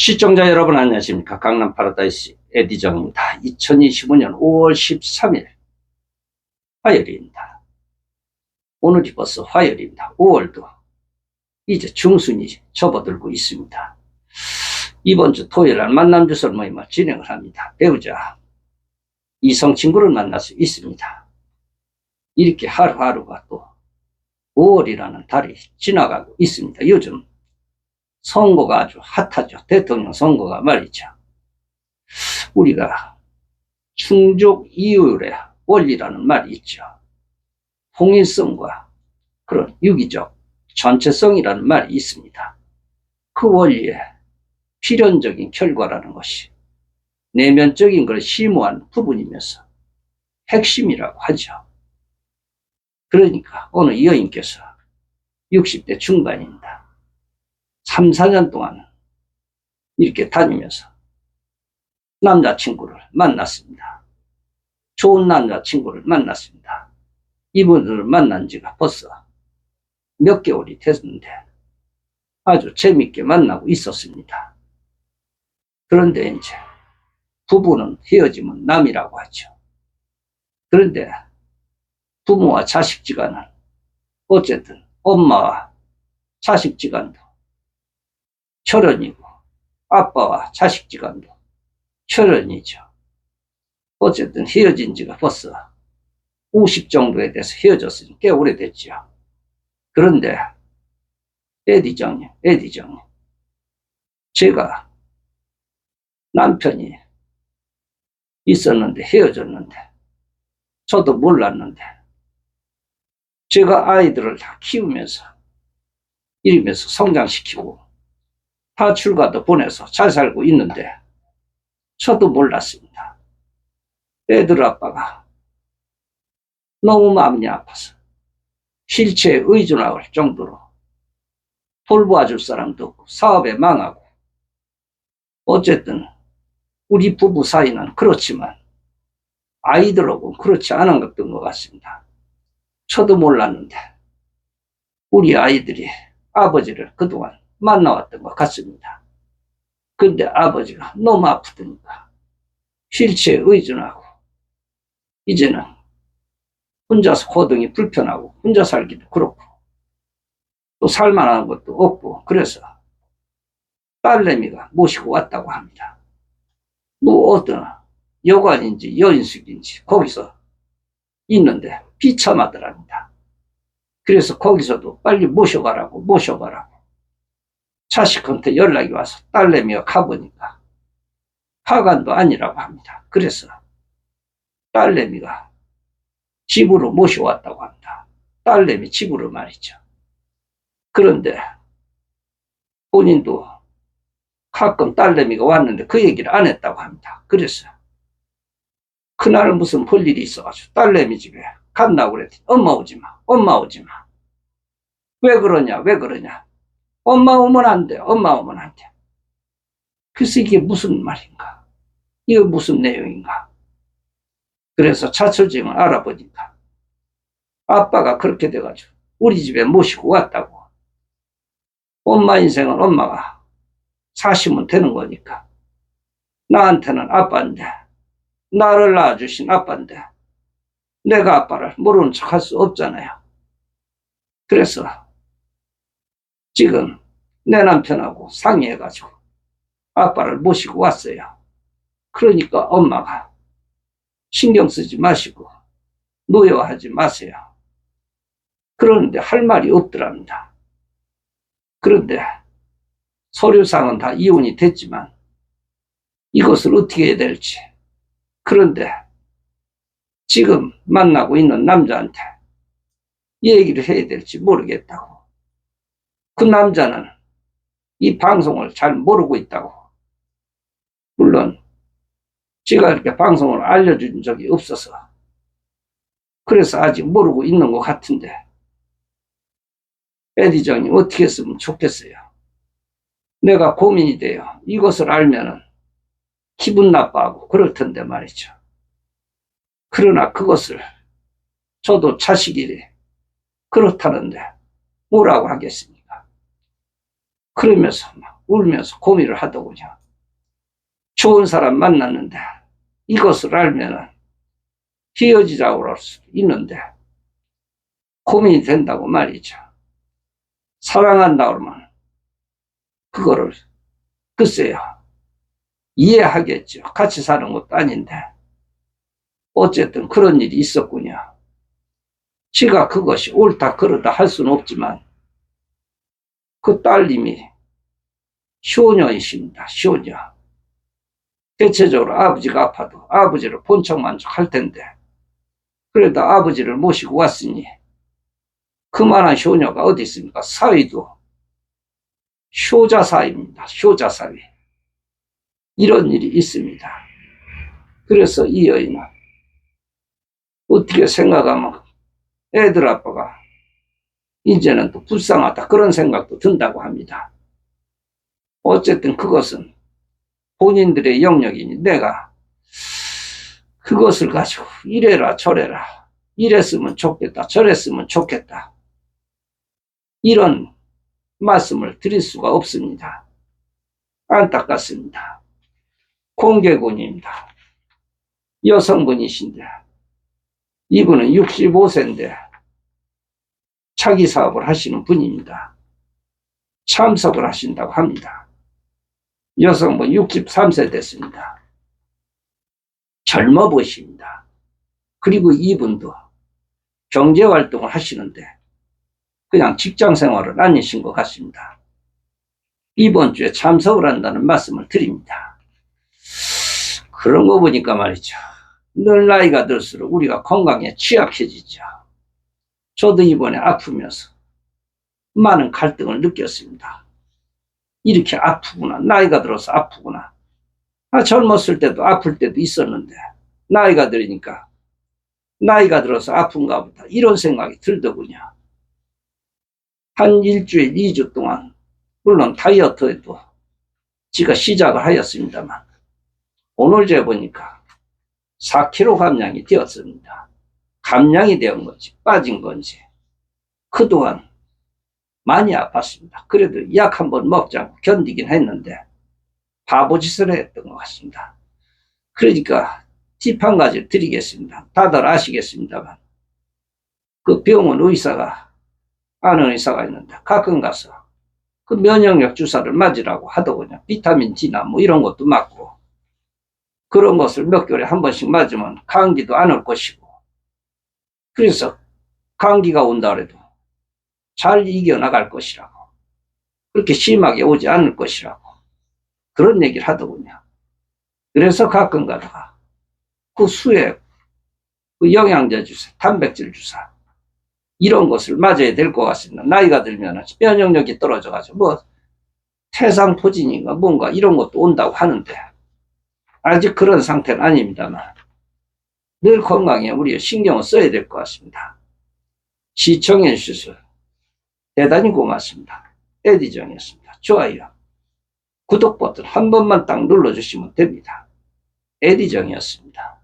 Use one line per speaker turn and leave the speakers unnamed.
시청자 여러분 안녕하십니까. 강남 파라다이스 에디정입니다. 2025년 5월 13일 화요일입니다. 오늘이 벌써 화요일입니다. 5월도 이제 중순이 접어들고 있습니다. 이번 주 토요일날 만남주설 모임을 진행을 합니다. 배우자 이성 친구를 만날 수 있습니다. 이렇게 하루하루가 또 5월이라는 달이 지나가고 있습니다. 요즘 선거가 아주 핫하죠. 대통령 선거가 말이죠. 우리가 충족 이율의 원리라는 말이 있죠. 통일성과 그런 유기적 전체성이라는 말이 있습니다. 그 원리의 필연적인 결과라는 것이 내면적인 걸 심오한 부분이면서 핵심이라고 하죠. 그러니까 어느 여인께서 60대 중반입니다. 3, 4년 동안 이렇게 다니면서 남자친구를 만났습니다. 좋은 남자친구를 만났습니다. 이분을 만난 지가 벌써 몇 개월이 됐는데 아주 재밌게 만나고 있었습니다. 그런데 이제 부부는 헤어지면 남이라고 하죠. 그런데 부모와 자식지간은 어쨌든 엄마와 자식지간도 혈연이고 아빠와 자식지간도 혈연이죠. 어쨌든 헤어진 지가 벌써 50 정도에 돼서 헤어졌으니 꽤 오래됐죠. 그런데 에디정님 제가 남편이 있었는데 헤어졌는데 저도 몰랐는데 제가 아이들을 다 키우면서 이러면서 성장시키고 다 출가도 보내서 잘 살고 있는데 저도 몰랐습니다. 애들 아빠가 너무 마음이 아파서 실체에 의존할 정도로 돌봐줄 사람도 없고 사업에 망하고 어쨌든 우리 부부 사이는 그렇지만 아이들하고는 그렇지 않은 것 같습니다. 저도 몰랐는데 우리 아이들이 아버지를 그동안 만나왔던 것 같습니다. 근데 아버지가 너무 아프다니까 휠체어에 의존하고 이제는 혼자서 거동이 불편하고 혼자 살기도 그렇고 또 살만한 것도 없고 그래서 딸내미가 모시고 왔다고 합니다. 뭐 어떤 여관인지 여인숙인지 거기서 있는데 비참하더랍니다. 그래서 거기서도 빨리 모셔가라고 자식한테 연락이 와서 딸내미가 가보니까 하간도 아니라고 합니다. 그래서 딸내미가 집으로 모셔왔다고 합니다. 딸내미 집으로 말이죠. 그런데 본인도 가끔 딸내미가 왔는데 그 얘기를 안 했다고 합니다. 그래서 그날 무슨 볼일이 있어가지고 딸내미 집에 간다고 그랬더니 엄마 오지 마. 왜 그러냐. 엄마 오면 안 돼. 그래서 이게 무슨 말인가? 이게 무슨 내용인가? 그래서 차철증을 알아보니까 아빠가 그렇게 돼가지고 우리 집에 모시고 왔다고. 엄마 인생은 엄마가 사시면 되는 거니까. 나한테는 아빠인데, 나를 낳아주신 아빠인데, 내가 아빠를 모르는 척 할 수 없잖아요. 그래서 지금 내 남편하고 상의해가지고 아빠를 모시고 왔어요. 그러니까 엄마가 신경 쓰지 마시고 노여워하지 마세요. 그런데 할 말이 없더랍니다. 그런데 서류상은 다 이혼이 됐지만 이것을 어떻게 해야 될지. 그런데 지금 만나고 있는 남자한테 얘기를 해야 될지 모르겠다고. 그 남자는 이 방송을 잘 모르고 있다고. 물론 제가 이렇게 방송을 알려준 적이 없어서 그래서 아직 모르고 있는 것 같은데 에디정이 어떻게 했으면 좋겠어요. 내가 고민이 돼요. 이것을 알면은 기분 나빠하고 그럴 텐데 말이죠. 그러나 그것을 저도 자식이 그렇다는데 뭐라고 하겠습니까? 그러면서 막 울면서 고민을 하더군요. 좋은 사람 만났는데 이것을 알면은 헤어지자고 할 수도 있는데 고민이 된다고 말이죠. 사랑한다 그러면 그거를 글쎄요. 이해하겠죠. 같이 사는 것도 아닌데 어쨌든 그런 일이 있었군요. 지가 그것이 옳다 그르다 할 수는 없지만 그 딸님이 효녀이십니다. 효녀. 대체적으로 아버지가 아파도 아버지를 본척만족할 텐데 그래도 아버지를 모시고 왔으니 그만한 효녀가 어디 있습니까? 사위도 효자사위입니다. 효자사위. 이런 일이 있습니다. 그래서 이 여인은 어떻게 생각하면 애들 아빠가 이제는 또 불쌍하다 그런 생각도 든다고 합니다. 어쨌든 그것은 본인들의 영역이니 내가 그것을 가지고 이래라 저래라 이랬으면 좋겠다 저랬으면 좋겠다 이런 말씀을 드릴 수가 없습니다. 안타깝습니다. 공개군입니다. 여성분이신데 이분은 65세인데 자기 사업을 하시는 분입니다. 참석을 하신다고 합니다. 여성분 63세 됐습니다. 젊어 보십니다. 그리고 이분도 경제활동을 하시는데 그냥 직장생활을 아니신 것 같습니다. 이번 주에 참석을 한다는 말씀을 드립니다. 그런 거 보니까 말이죠. 늘 나이가 들수록 우리가 건강에 취약해지죠. 저도 이번에 아프면서 많은 갈등을 느꼈습니다. 이렇게 아프구나. 나이가 들어서 아프구나. 젊었을 때도 아플 때도 있었는데 나이가 들으니까 나이가 들어서 아픈가 보다 이런 생각이 들더군요. 한 일주일, 2주 동안 물론 다이어트에도 지가 시작을 하였습니다만 오늘 재보니까 4kg 감량이 되었습니다. 감량이 된 건지 빠진 건지 그동안 많이 아팠습니다. 그래도 약 한 번 먹지 않고 견디긴 했는데 바보짓을 했던 것 같습니다. 그러니까 팁 한 가지 드리겠습니다. 다들 아시겠습니다만 그 병원 의사가 아는 의사가 있는데 가끔 가서 그 면역력 주사를 맞으라고 하더군요. 비타민 D나 뭐 이런 것도 맞고 그런 것을 몇 개월에 한 번씩 맞으면 감기도 안 올 것이고 그래서 감기가 온다 그래도 잘 이겨나갈 것이라고 그렇게 심하게 오지 않을 것이라고 그런 얘기를 하더군요. 그래서 가끔 가다가 그 수액, 그 영양제 주사, 단백질 주사 이런 것을 맞아야 될 것 같습니다. 나이가 들면 면역력이 떨어져가지고 뭐 태상포진인가 뭔가 이런 것도 온다고 하는데 아직 그런 상태는 아닙니다만 늘 건강에 우리가 신경을 써야 될 것 같습니다. 시청해 주셔서 대단히 고맙습니다. 에디정이었습니다. 좋아요, 구독 버튼 한 번만 딱 눌러주시면 됩니다. 에디정이었습니다.